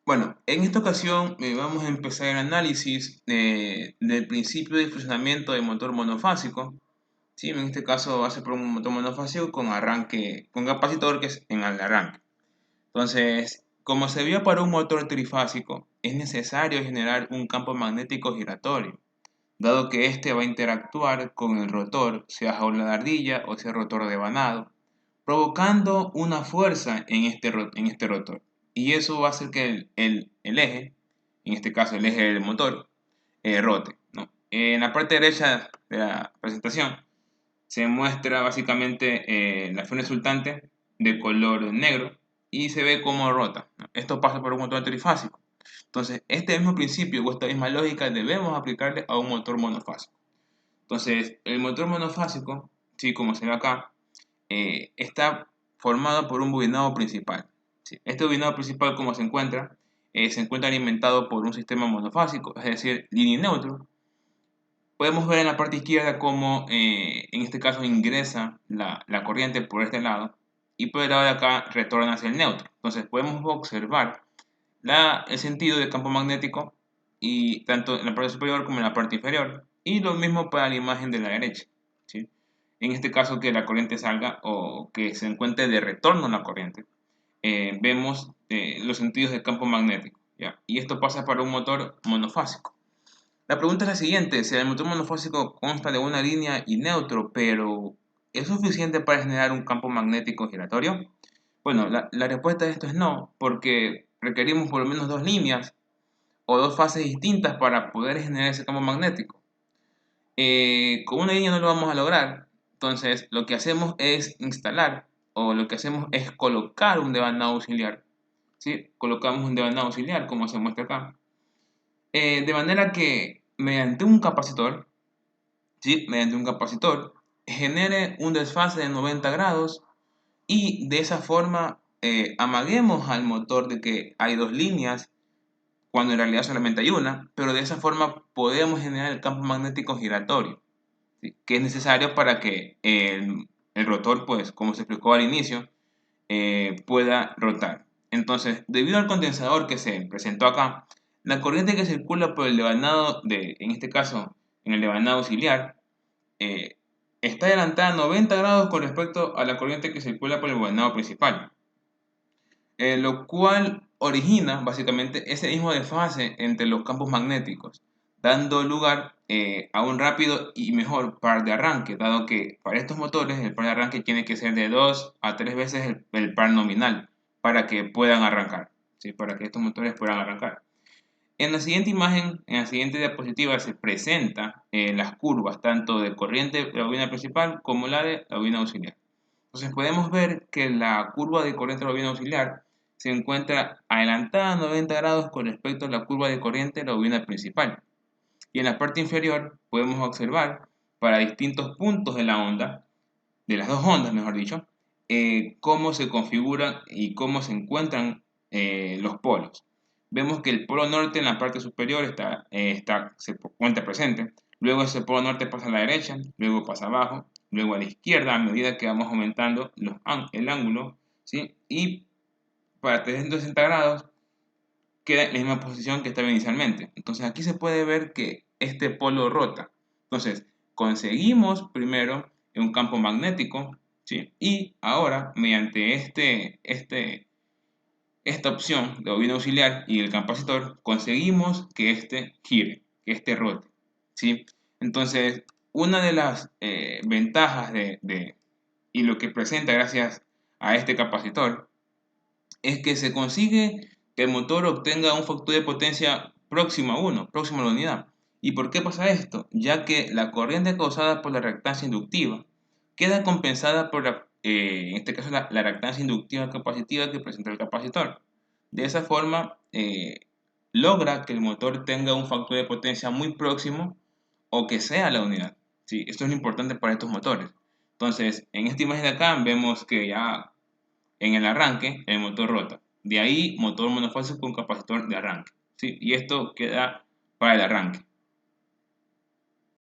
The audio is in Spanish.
Bueno, en esta ocasión vamos a empezar el análisis del principio de funcionamiento del motor monofásico. ¿Sí? En este caso va a ser por un motor monofásico con arranque, con capacitor que es en el arranque. Entonces, como se vio para un motor trifásico, es necesario generar un campo magnético giratorio, dado que éste va a interactuar con el rotor, sea jaula de ardilla o sea rotor devanado, provocando una fuerza en este rotor. Y eso va a hacer que el eje, en este caso el eje del motor, rote, ¿no? En la parte derecha de la presentación se muestra básicamente la acción resultante de color negro y se ve cómo rota, ¿no? Esto pasa por un motor trifásico. Entonces, este mismo principio o esta misma lógica debemos aplicarle a un motor monofásico. Entonces, el motor monofásico, sí, como se ve acá, está formado por un bobinado principal. ¿Sí? Este bobinado principal, como se encuentra alimentado por un sistema monofásico, es decir, línea y neutro. Podemos ver en la parte izquierda cómo en este caso ingresa la corriente por este lado y por el lado de acá retorna hacia el neutro. Entonces podemos observar el sentido del campo magnético y tanto en la parte superior como en la parte inferior. Y lo mismo para la imagen de la derecha. ¿Sí? En este caso que la corriente salga o que se encuentre de retorno a la corriente, vemos los sentidos del campo magnético. ¿Ya? Y esto pasa para un motor monofásico. La pregunta es la siguiente, si el motor monofásico consta de una línea y neutro, pero ¿es suficiente para generar un campo magnético giratorio? Bueno, la respuesta a esto es no, porque requerimos por lo menos dos líneas o dos fases distintas para poder generar ese campo magnético. Con una línea no lo vamos a lograr, entonces lo que hacemos es instalar o lo que hacemos es colocar un devanado auxiliar. ¿Sí? Colocamos un devanado auxiliar como se muestra acá. De manera que mediante un capacitor, ¿sí? Mediante un capacitor, genere un desfase de 90 grados y de esa forma amaguemos al motor de que hay dos líneas cuando en realidad solamente hay una, pero de esa forma podemos generar el campo magnético giratorio, ¿sí? Que es necesario para que el rotor, pues como se explicó al inicio, pueda rotar. Entonces, debido al condensador que se presentó acá, la corriente que circula por el devanado en este caso, en el devanado auxiliar, eh, está adelantada 90 grados con respecto a la corriente que circula por el devanado principal, lo cual origina básicamente ese mismo desfase entre los campos magnéticos, dando lugar a un rápido y mejor par de arranque, dado que para estos motores el par de arranque tiene que ser de 2 a 3 veces el par nominal para que puedan arrancar, ¿sí? Para que estos motores puedan arrancar. En la siguiente imagen, en la siguiente diapositiva, se presenta las curvas tanto de corriente de la bobina principal como la de la bobina auxiliar. Entonces podemos ver que la curva de corriente de la bobina auxiliar se encuentra adelantada a 90 grados con respecto a la curva de corriente de la bobina principal. Y en la parte inferior podemos observar para distintos puntos de la onda, de las dos ondas mejor dicho, cómo se configuran y cómo se encuentran los polos. Vemos que el polo norte en la parte superior se encuentra presente, luego ese polo norte pasa a la derecha, luego pasa abajo, luego a la izquierda a medida que vamos aumentando el ángulo, ¿sí? Y para 360 grados queda en la misma posición que estaba inicialmente. Entonces aquí se puede ver que este polo rota. Entonces conseguimos primero un campo magnético, ¿sí? Y ahora mediante esta opción de bobina auxiliar y el capacitor conseguimos que este gire, que este rote, ¿sí? Entonces una de las ventajas y lo que presenta gracias a este capacitor es que se consigue que el motor obtenga un factor de potencia próximo a 1, próximo a la unidad. ¿Y por qué pasa esto? Ya que la corriente causada por la reactancia inductiva queda compensada por en este caso, la reactancia inductiva capacitiva que presenta el capacitor. De esa forma, logra que el motor tenga un factor de potencia muy próximo o que sea la unidad. ¿Sí? Esto es lo importante para estos motores. Entonces, en esta imagen de acá vemos que ya en el arranque, el motor rota. De ahí, motor monofásico con capacitor de arranque, ¿sí? Y esto queda para el arranque.